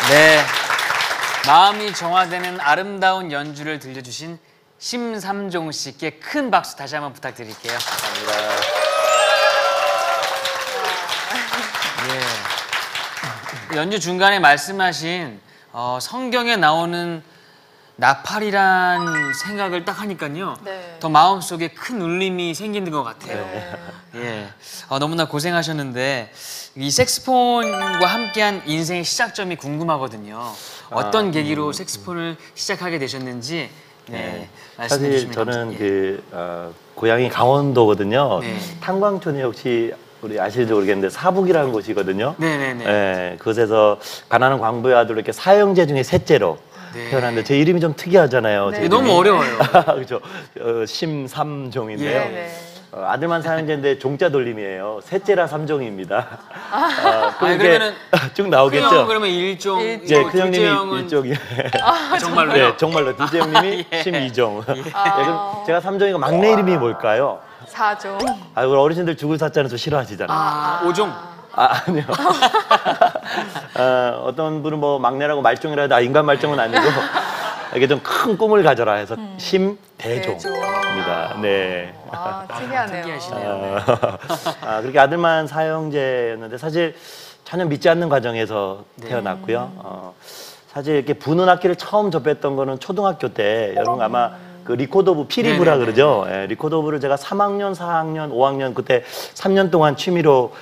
네, 마음이 정화되는 아름다운 연주를 들려주신 심삼종 씨께 큰 박수 다시 한번 부탁드릴게요. 감사합니다. 예. 연주 중간에 말씀하신 성경에 나오는 나팔이란 생각을 딱 하니까요. 네. 더 마음속에 큰 울림이 생기는 것 같아요. 네. 예. 너무나 고생하셨는데 이 색스폰과 함께한 인생의 시작점이 궁금하거든요. 어떤 계기로 색스폰을 시작하게 되셨는지 말씀해 사실 주시면 저는 감사합니다. 고향이 강원도거든요. 네. 탄광촌이 혹시 우리 아실지 모르겠는데 사북이라는 곳이거든요. 네네네. 네, 그곳에서 가난한 광부의 아들 이렇게 사형제 중에 셋째로 태어났는데 제 이름이 좀 특이하잖아요. 네. 제 너무 이름이. 어려워요. 그렇죠. 심삼종인데요. 네. 아들만 사형제인데 종자 돌림이에요. 셋째라 삼종입니다. 그러면은 쭉 나오겠죠. 큰형 그러면 일종, 예, 큰형님이 일종이. 정말로요? 네, 정말로 둘째 형님이 예. 심이종. 네, 그럼 제가 삼종이고 막내 이름이 뭘까요? 사종. 우리 어르신들 죽을 사자는 좀 싫어하시잖아요. 오종. 아니요. 어떤 분은 뭐 막내라고 말종이라 해도 인간 말종은 아니고 이게 좀 큰 꿈을 가져라 해서 심대종입니다. 네. 특이하네요. 특이하시네요. 그렇게 아들만 사형제였는데 사실 전혀 믿지 않는 과정에서 태어났고요. 사실 이렇게 부는 악기를 처음 접했던 거는 초등학교 때 여러분 아마 그 리코더부 피리부라 그러죠. 예, 리코더부를 제가 3학년, 4학년, 5학년 그때 3년 동안 취미로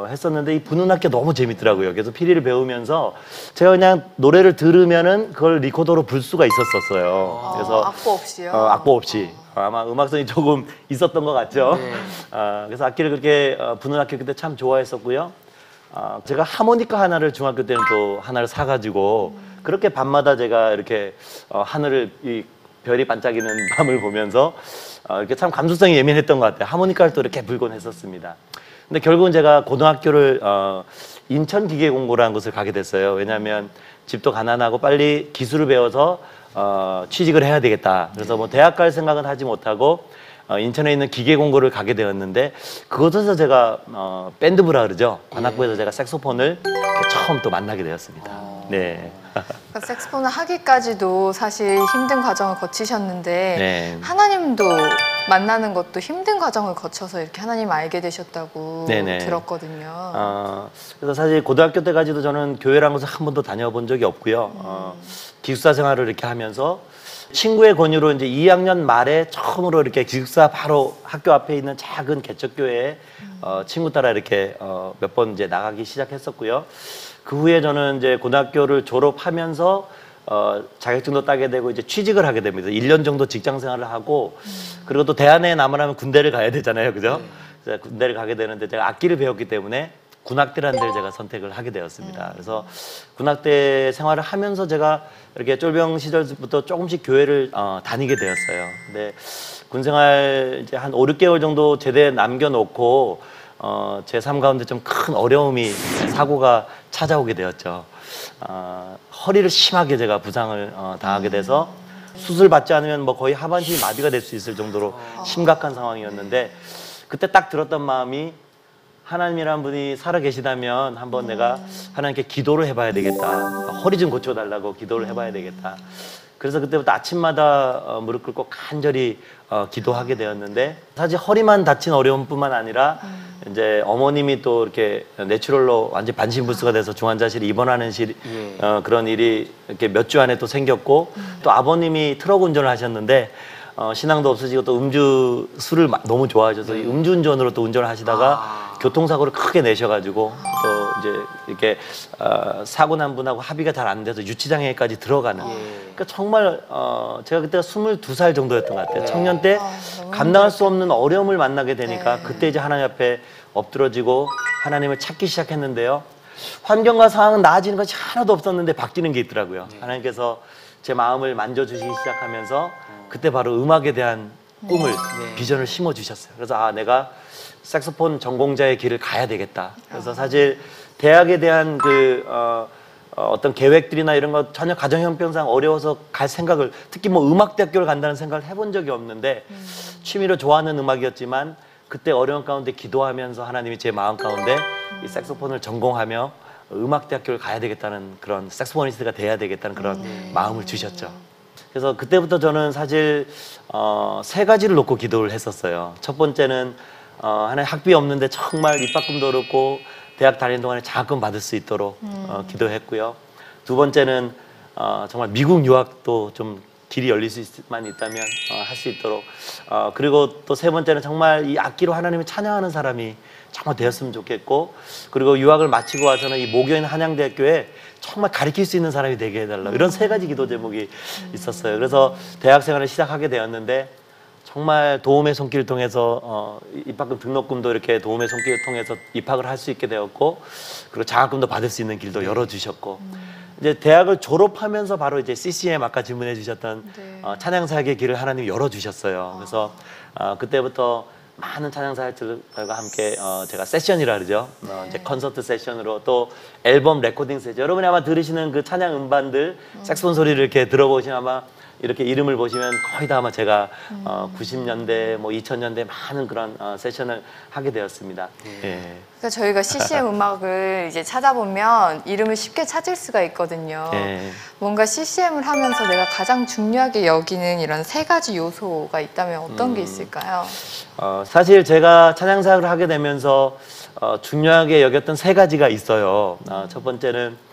했었는데 이 부는 악기가 너무 재밌더라고요. 그래서 피리를 배우면서 제가 그냥 노래를 들으면은 그걸 리코더로 불 수가 있었어요. 그래서 악보 없이요? 악보 없이. 아마 음악성이 조금 있었던 것 같죠. 네. 그래서 악기를 그렇게 부는 악기 그때 참 좋아했었고요. 제가 하모니카 하나를 중학교 때는 또 하나를 사가지고 그렇게 밤마다 제가 이렇게 하늘을 이 별이 반짝이는 밤을 보면서 이렇게 참 감수성이 예민했던 것 같아요. 하모니카를 또 이렇게 불곤 했었습니다. 근데 결국은 제가 고등학교를 인천기계공고라는 곳을 가게 됐어요. 왜냐하면 집도 가난하고 빨리 기술을 배워서 취직을 해야 되겠다. 그래서 뭐 대학 갈 생각은 하지 못하고 인천에 있는 기계공고를 가게 되었는데 그곳에서 제가 밴드부라 그러죠. 관악부에서 제가 색소폰을 처음 또 만나게 되었습니다. 네. 그러니까 색소폰을 하기까지도 사실 힘든 과정을 거치셨는데 네. 하나님도 만나는 것도 힘든 과정을 거쳐서 이렇게 하나님 알게 되셨다고 네네. 들었거든요. 그래서 사실 고등학교 때까지도 저는 교회라는 곳을 한 번도 다녀본 적이 없고요. 기숙사 생활을 이렇게 하면서 친구의 권유로 이제 2학년 말에 처음으로 이렇게 기숙사 바로 학교 앞에 있는 작은 개척교회에 친구 따라 이렇게 몇 번 이제 나가기 시작했었고요. 그 후에 저는 이제 고등학교를 졸업하면서 자격증도 따게 되고 이제 취직을 하게 됩니다. 1년 정도 직장 생활을 하고 그리고 또 대안에 남으려면 군대를 가야 되잖아요. 그죠? 그래서 군대를 가게 되는데 제가 악기를 배웠기 때문에 군악대라는 데를 제가 선택을 하게 되었습니다. 그래서 군악대 생활을 하면서 제가 이렇게 쫄병 시절부터 조금씩 교회를 다니게 되었어요. 근데 군 생활 이제 한 5, 6개월 정도 제대에 남겨놓고 제 삶 가운데 좀 큰 어려움이 사고가 찾아오게 되었죠. 허리를 심하게 제가 부상을 당하게 돼서 수술 받지 않으면 뭐 거의 하반신이 마비가 될 수 있을 정도로 심각한 상황이었는데 그때 딱 들었던 마음이 하나님이란 분이 살아 계시다면 한번 내가 하나님께 기도를 해봐야 되겠다. 허리 좀 고쳐달라고 기도를 해봐야 되겠다. 그래서 그때부터 아침마다 무릎 꿇고 간절히 기도하게 되었는데 사실 허리만 다친 어려움뿐만 아니라 이제 어머님이 또 이렇게 뇌출혈로 완전 반신불수가 돼서 중환자실에 입원하는 그런 일이 이렇게 몇 주 안에 또 생겼고 또 아버님이 트럭 운전을 하셨는데 신앙도 없으시고 또 술을 너무 좋아하셔서 음주운전으로 또 운전을 하시다가 교통사고를 크게 내셔가지고 또 이제 이렇게 사고 난 분하고 합의가 잘 안 돼서 유치장애까지 들어가는. 그러니까 정말 제가 그때가 22살 정도였던 것 같아요. 청년 때 감당할 수 없는 어려움을 만나게 되니까 그때 이제 하나님 앞에 엎드러지고 하나님을 찾기 시작했는데요. 환경과 상황은 나아지는 것이 하나도 없었는데 바뀌는 게 있더라고요. 하나님께서 제 마음을 만져주시기 시작하면서 그때 바로 음악에 대한 꿈을 비전을 심어주셨어요. 그래서 내가 색소폰 전공자의 길을 가야 되겠다. 그래서 사실 대학에 대한 어떤 계획들이나 이런 거 전혀 가정 형편상 어려워서 갈 생각을 특히 뭐 음악대학교를 간다는 생각을 해본 적이 없는데 취미로 좋아하는 음악이었지만 그때 어려운 가운데 기도하면서 하나님이 제 마음 가운데 이 색소폰을 전공하며 음악대학교를 가야 되겠다는 그런 색소포니스트가 돼야 되겠다는 그런 마음을 주셨죠. 그래서 그때부터 저는 사실 세 가지를 놓고 기도를 했었어요. 첫 번째는 하나의 학비 없는데 정말 입학금도 어렵고 대학 다니는 동안에 장학금 받을 수 있도록 기도했고요. 두 번째는 정말 미국 유학도 좀 길이 열릴 수만 있다면 할 수 있도록 그리고 또 세 번째는 정말 이 악기로 하나님을 찬양하는 사람이 정말 되었으면 좋겠고 그리고 유학을 마치고 와서는 이 모교인 한양대학교에 정말 가르칠 수 있는 사람이 되게 해달라 이런 세 가지 기도 제목이 있었어요. 그래서 대학 생활을 시작하게 되었는데 정말 도움의 손길을 통해서 입학금 등록금도 이렇게 도움의 손길을 통해서 입학을 할 수 있게 되었고 그리고 장학금도 받을 수 있는 길도 열어주셨고 이제 대학을 졸업하면서 바로 이제 CCM 아까 질문해 주셨던 찬양사역의 길을 하나님이 열어주셨어요. 그래서 그때부터 많은 찬양사역들과 함께 제가 세션이라 그러죠. 이제 콘서트 세션으로 또 앨범 레코딩 세션. 여러분이 아마 들으시는 그 찬양 음반들, 색소폰 소리를 이렇게 들어보시면 아마 이렇게 이름을 보시면 거의 다 아마 제가 90년대, 뭐 2000년대 많은 그런 세션을 하게 되었습니다. 예. 그러니까 저희가 CCM 음악을 이제 찾아보면 이름을 쉽게 찾을 수가 있거든요. 예. 뭔가 CCM을 하면서 내가 가장 중요하게 여기는 이런 세 가지 요소가 있다면 어떤 게 있을까요? 사실 제가 찬양사역을 하게 되면서 중요하게 여겼던 세 가지가 있어요. 첫 번째는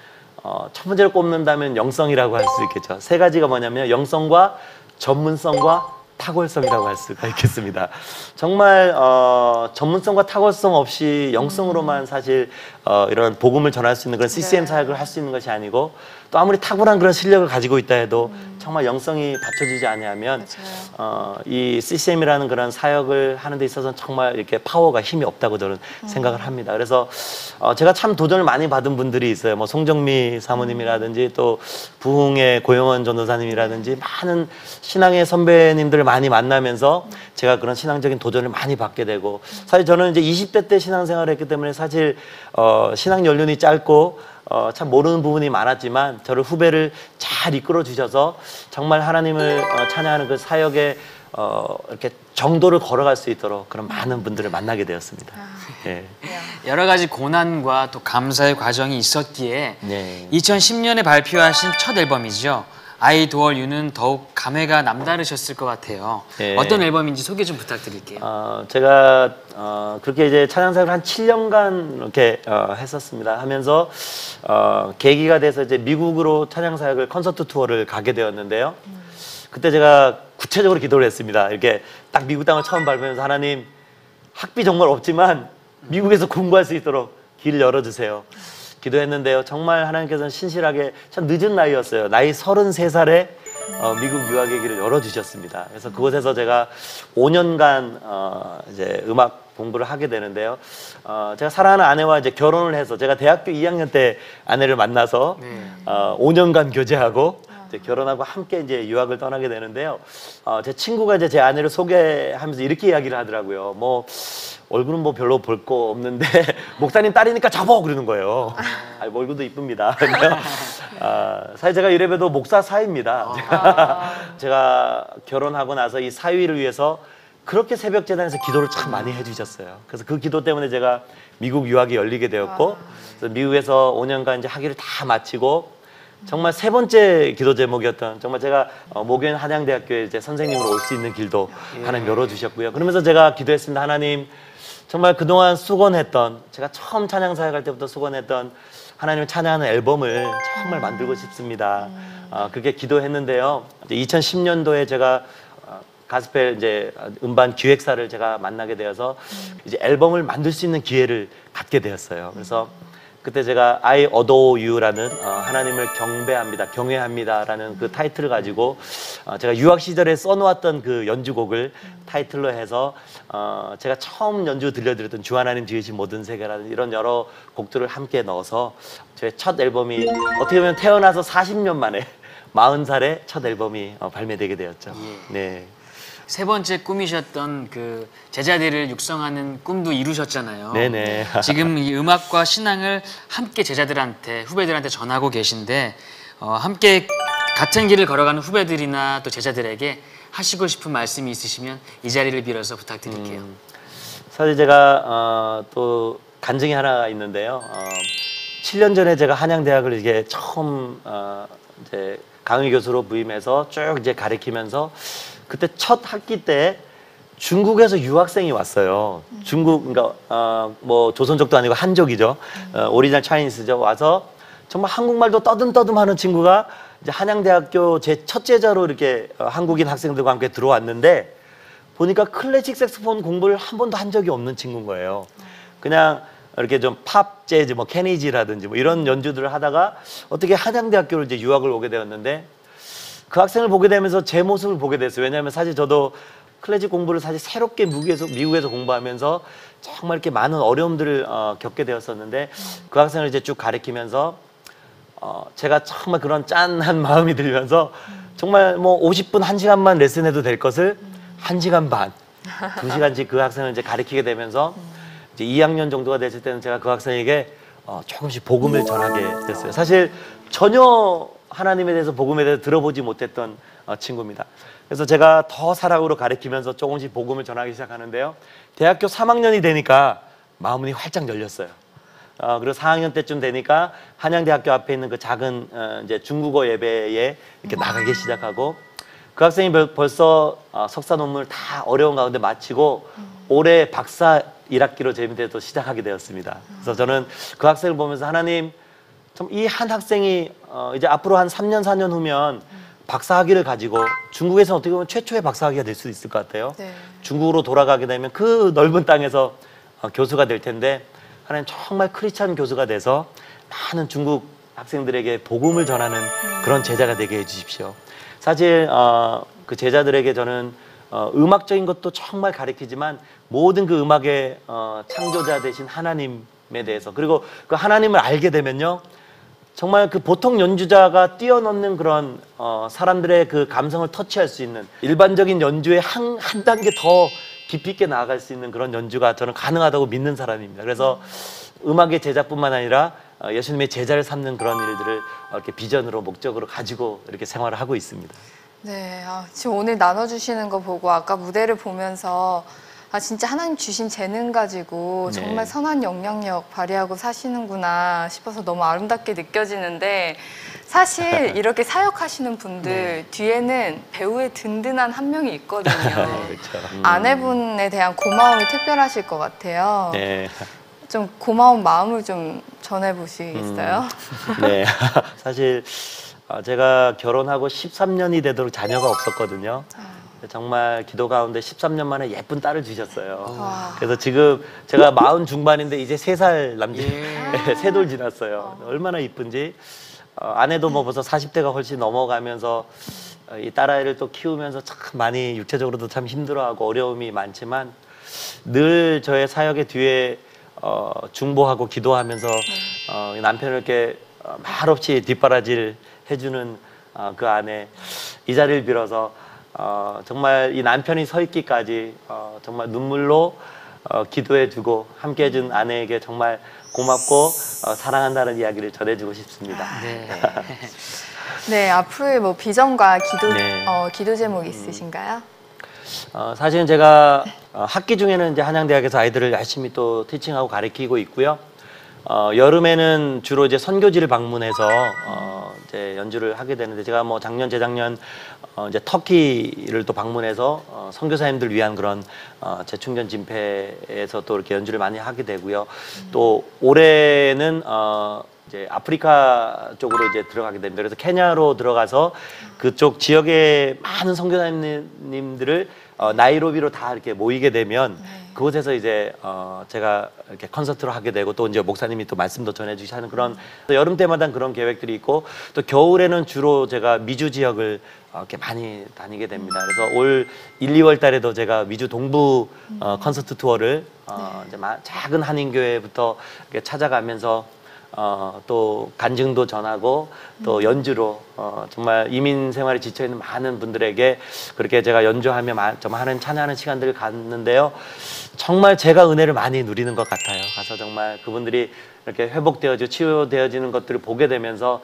첫 번째로 꼽는다면 영성이라고 할 수 있겠죠. 세 가지가 뭐냐면 영성과 전문성과 탁월성이라고 할 수가 있겠습니다. 정말 전문성과 탁월성 없이 영성으로만 사실 이런 복음을 전할 수 있는 그런 CCM 사역을 할 수 있는 것이 아니고 또 아무리 탁월한 그런 실력을 가지고 있다 해도 정말 영성이 받쳐주지 않으면 이 CCM이라는 그런 사역을 하는 데 있어서는 정말 이렇게 파워가 힘이 없다고 저는 생각을 합니다. 그래서 제가 참 도전을 많이 받은 분들이 있어요. 뭐 송정미 사모님이라든지 또 부흥의 고영원 전도사님이라든지 많은 신앙의 선배님들을 많이 만나면서 제가 그런 신앙적인 도전을 많이 받게 되고 사실 저는 이제 20대 때 신앙생활을 했기 때문에 사실 신앙 연륜이 짧고 참 모르는 부분이 많았지만 저를 후배를 잘 이끌어 주셔서 정말 하나님을 찬양하는 그 사역에 이렇게 정도를 걸어갈 수 있도록 그런 많은 분들을 만나게 되었습니다. 예. 여러 가지 고난과 또 감사의 과정이 있었기에 네. 2010년에 발표하신 첫 앨범이죠. I Adore You는 더욱 감회가 남다르셨을 것 같아요. 네. 어떤 앨범인지 소개 좀 부탁드릴게요. 제가 그렇게 이제 찬양사역을 한 7년간 이렇게 했었습니다. 하면서 계기가 돼서 이제 미국으로 찬양사역을 콘서트 투어를 가게 되었는데요. 그때 제가 구체적으로 기도를 했습니다. 이렇게 딱 미국 땅을 처음 밟으면서 하나님 학비 정말 없지만 미국에서 공부할 수 있도록 길을 열어주세요. 기도했는데요. 정말 하나님께서는 신실하게 참 늦은 나이였어요. 나이 33살에 미국 유학의 길을 열어주셨습니다. 그래서 그곳에서 제가 5년간 이제 음악 공부를 하게 되는데요. 제가 사랑하는 아내와 이제 결혼을 해서 제가 대학교 2학년 때 아내를 만나서 5년간 교제하고 이제 결혼하고 함께 이제 유학을 떠나게 되는데요. 제 친구가 이제 제 아내를 소개하면서 이렇게 이야기를 하더라고요. 뭐 얼굴은 뭐 별로 볼 거 없는데 목사님 딸이니까 접어 그러는 거예요. 아니, 뭐 얼굴도 이쁩니다. 사실 제가 이래봬도 목사 사위입니다. 제가 결혼하고 나서 이 사위를 위해서 그렇게 새벽 재단에서 기도를 참 많이 해주셨어요. 그래서 그 기도 때문에 제가 미국 유학이 열리게 되었고 그래서 미국에서 5년간 이제 학위를 다 마치고 정말 세 번째 기도 제목이었던 정말 제가 모교인 한양대학교에 이제 선생님으로 올 수 있는 길도 하나님 열어주셨고요. 그러면서 제가 기도했습니다. 하나님 정말 그동안 수건했던 제가 처음 찬양 사역할 때부터 수건했던 하나님을 찬양하는 앨범을 정말 만들고 싶습니다. 그렇게 기도했는데요. 2010년도에 제가 가스펠 이제 음반 기획사를 제가 만나게 되어서 이제 앨범을 만들 수 있는 기회를 갖게 되었어요. 그래서 그때 제가 I Adore You라는 하나님을 경배합니다, 경외합니다라는 그 타이틀을 가지고 제가 유학 시절에 써놓았던 그 연주곡을 타이틀로 해서 제가 처음 연주 들려드렸던 주 하나님 지으신 모든 세계라는 이런 여러 곡들을 함께 넣어서 제 첫 앨범이 어떻게 보면 태어나서 40년 만에 40살에 첫 앨범이 발매되게 되었죠. 네. 세 번째 꿈이셨던 그 제자들을 육성하는 꿈도 이루셨잖아요. 네네. 지금 이 음악과 신앙을 함께 제자들한테, 후배들한테 전하고 계신데 함께 같은 길을 걸어가는 후배들이나 또 제자들에게 하시고 싶은 말씀이 있으시면 이 자리를 빌어서 부탁드릴게요. 사실 제가 또 간증이 하나 있는데요. 7년 전에 제가 한양대학을 이게 처음 이제 강의 교수로 부임해서 쭉 이제 가르치면서 그때 첫 학기 때 중국에서 유학생이 왔어요. 중국, 그러니까 뭐 조선족도 아니고 한족이죠. 오리지널 차이니스죠. 와서 정말 한국말도 떠듬떠듬하는 친구가 이제 한양대학교 제 첫 제자로 이렇게 한국인 학생들과 함께 들어왔는데 보니까 클래식 색소폰 공부를 한 번도 한 적이 없는 친구인 거예요. 그냥 이렇게 좀 팝, 재즈, 뭐 케니지라든지 뭐 이런 연주들을 하다가 어떻게 한양대학교를 이제 유학을 오게 되었는데 그 학생을 보게 되면서 제 모습을 보게 됐어요. 왜냐하면 사실 저도 클래식 공부를 사실 새롭게 미국에서 공부하면서 정말 이렇게 많은 어려움들을 겪게 되었었는데 그 학생을 이제 쭉 가르치면서 제가 정말 그런 짠한 마음이 들면서 정말 뭐 50분, 1시간만 레슨해도 될 것을 1시간 반, 2시간씩 그 학생을 이제 가르치게 되면서 이제 2학년 정도가 됐을 때는 제가 그 학생에게 조금씩 복음을 전하게 됐어요. 사실 전혀 하나님에 대해서 복음에 대해서 들어보지 못했던 친구입니다. 그래서 제가 더 사랑으로 가르치면서 조금씩 복음을 전하기 시작하는데요. 대학교 3학년이 되니까 마음문이 활짝 열렸어요. 그리고 4학년 때쯤 되니까 한양대학교 앞에 있는 그 작은 이제 중국어 예배에 이렇게 나가기 시작하고 그 학생이 벌써 석사 논문을 다 어려운 가운데 마치고 올해 박사 1학기로 제 밑에도 시작하게 되었습니다. 그래서 저는 그 학생을 보면서 하나님, 이 한 학생이 이제 앞으로 한 3년, 4년 후면 박사학위를 가지고 중국에서 어떻게 보면 최초의 박사학위가 될 수 있을 것 같아요. 네. 중국으로 돌아가게 되면 그 넓은 땅에서 교수가 될 텐데 하나님 정말 크리스찬 교수가 돼서 많은 중국 학생들에게 복음을 전하는 그런 제자가 되게 해주십시오. 사실 그 제자들에게 저는 음악적인 것도 정말 가르치지만 모든 그 음악의 창조자 되신 하나님에 대해서 그리고 그 하나님을 알게 되면요. 정말 그 보통 연주자가 뛰어넘는 그런 사람들의 그 감성을 터치할 수 있는 일반적인 연주에 한 단계 더 깊이 있게 나아갈 수 있는 그런 연주가 저는 가능하다고 믿는 사람입니다. 그래서 음악의 제자뿐만 아니라 예수님의 제자를 삼는 그런 일들을 이렇게 비전으로 목적으로 가지고 이렇게 생활을 하고 있습니다. 네, 지금 오늘 나눠주시는 거 보고 아까 무대를 보면서 진짜 하나님 주신 재능 가지고 네. 정말 선한 영향력 발휘하고 사시는구나 싶어서 너무 아름답게 느껴지는데 사실 이렇게 사역하시는 분들 뒤에는 배우의 든든한 한 명이 있거든요. 그렇죠. 아내분에 대한 고마움이 특별하실 것 같아요. 네. 좀 고마운 마음을 좀 전해보시겠어요? 네. 사실 제가 결혼하고 13년이 되도록 자녀가 없었거든요. 정말 기도 가운데 13년 만에 예쁜 딸을 주셨어요. 와. 그래서 지금 제가 40 중반인데 이제 3살 남짓, 세 돌 지났어요. 얼마나 이쁜지. 아내도 뭐 벌써 40대가 훨씬 넘어가면서 이 딸아이를 또 키우면서 참 많이 육체적으로도 참 힘들어하고 어려움이 많지만 늘 저의 사역의 뒤에 중보하고 기도하면서 남편을 이렇게 말없이 뒷바라지를 해주는 그 아내, 이 자리를 빌어서 정말 이 남편이 서 있기까지 정말 눈물로 기도해주고 함께해준 아내에게 정말 고맙고 사랑한다는 이야기를 전해주고 싶습니다. 네. 네, 앞으로의 뭐 비전과 네. 기도 제목 있으신가요? 사실은 제가 학기 중에는 이제 한양대학에서 아이들을 열심히 또 티칭하고 가르치고 있고요. 여름에는 주로 이제 선교지를 방문해서 이제 연주를 하게 되는데 제가 뭐 작년, 재작년 이제 터키를 또 방문해서 선교사님들 위한 그런 재충전 집회에서 또 이렇게 연주를 많이 하게 되고요. 또 올해는 이제 아프리카 쪽으로 이제 들어가게 됩니다. 그래서 케냐로 들어가서 그쪽 지역의 많은 선교사님들을 나이로비로 다 이렇게 모이게 되면 그곳에서 이제 제가 이렇게 콘서트를 하게 되고 또 이제 목사님이 또 말씀도 전해주시 하는 그런 여름 때마다 그런 계획들이 있고 또 겨울에는 주로 제가 미주 지역을 이렇게 많이 다니게 됩니다. 그래서 올 1, 2월 달에도 제가 미주 동부 콘서트 투어를 이제 작은 한인교회부터 이렇게 찾아가면서 또 간증도 전하고 또 연주로 정말 이민 생활에 지쳐 있는 많은 분들에게 그렇게 제가 연주하며 정말 하는 찬양하는 시간들을 갖는데요. 정말 제가 은혜를 많이 누리는 것 같아요. 가서 정말 그분들이 이렇게 회복되어지고 치유되어지는 것들을 보게 되면서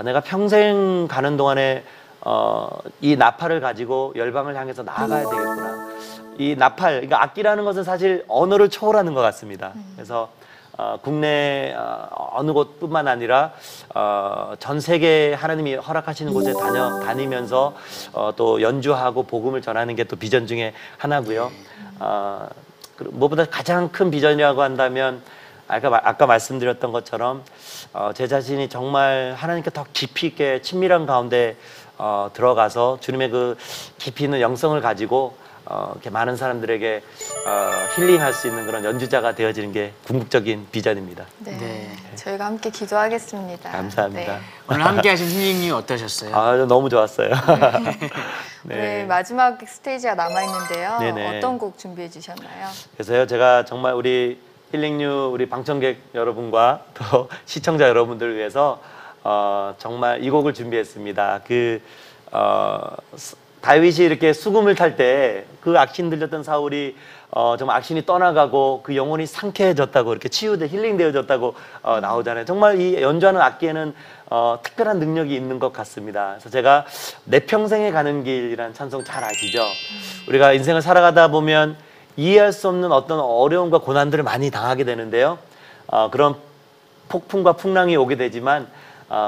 내가 평생 가는 동안에 이 나팔을 가지고 열방을 향해서 나아가야 되겠구나. 이 나팔, 그러니까 악기라는 것은 사실 언어를 초월하는 것 같습니다. 그래서 국내 어느 곳뿐만 아니라 전 세계 하나님이 허락하시는 곳에 다니면서 또 연주하고 복음을 전하는 게 또 비전 중에 하나고요. 무엇보다 가장 큰 비전이라고 한다면 아까 말씀드렸던 것처럼 제 자신이 정말 하나님께 더 깊이 있게 친밀한 가운데 들어가서 주님의 그 깊이 있는 영성을 가지고 이렇게 많은 사람들에게 힐링할 수 있는 그런 연주자가 되어지는 게 궁극적인 비전입니다. 네. 네. 저희가 함께 기도하겠습니다. 감사합니다. 네. 오늘 함께 하신 힐링님 어떠셨어요? 너무 좋았어요. 네, 마지막 스테이지가 남아있는데요. 네네. 어떤 곡 준비해 주셨나요? 그래서요, 제가 정말 우리 힐링유 우리 방청객 여러분과 또 시청자 여러분들을 위해서 정말 이 곡을 준비했습니다. 다윗이 이렇게 수금을 탈 때 그 악신 들렸던 사울이 정말 악신이 떠나가고 그 영혼이 상쾌해졌다고 이렇게 치유돼 힐링되어졌다고 나오잖아요. 정말 이 연주하는 악기에는 특별한 능력이 있는 것 같습니다. 그래서 제가 내 평생에 가는 길이라는 찬송 잘 아시죠? 우리가 인생을 살아가다 보면 이해할 수 없는 어떤 어려움과 고난들을 많이 당하게 되는데요. 그런 폭풍과 풍랑이 오게 되지만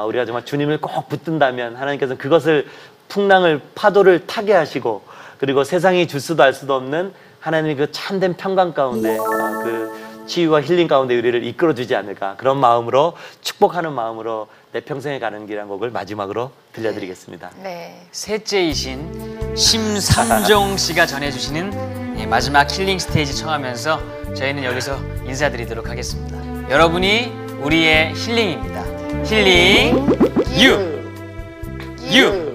우리가 정말 주님을 꼭 붙든다면 하나님께서는 그것을 풍랑을 파도를 타게 하시고 그리고 세상이 줄 수도 알 수도 없는 하나님의 그 참된 평강 가운데 그 치유와 힐링 가운데 우리를 이끌어주지 않을까 그런 마음으로 축복하는 마음으로 내 평생에 가는 길이라는 곡을 마지막으로 들려드리겠습니다. 네. 셋째이신 심삼종 씨가 전해주시는 마지막 힐링 스테이지 청하면서 저희는 여기서 인사드리도록 하겠습니다. 여러분이 우리의 힐링입니다. 힐링 유!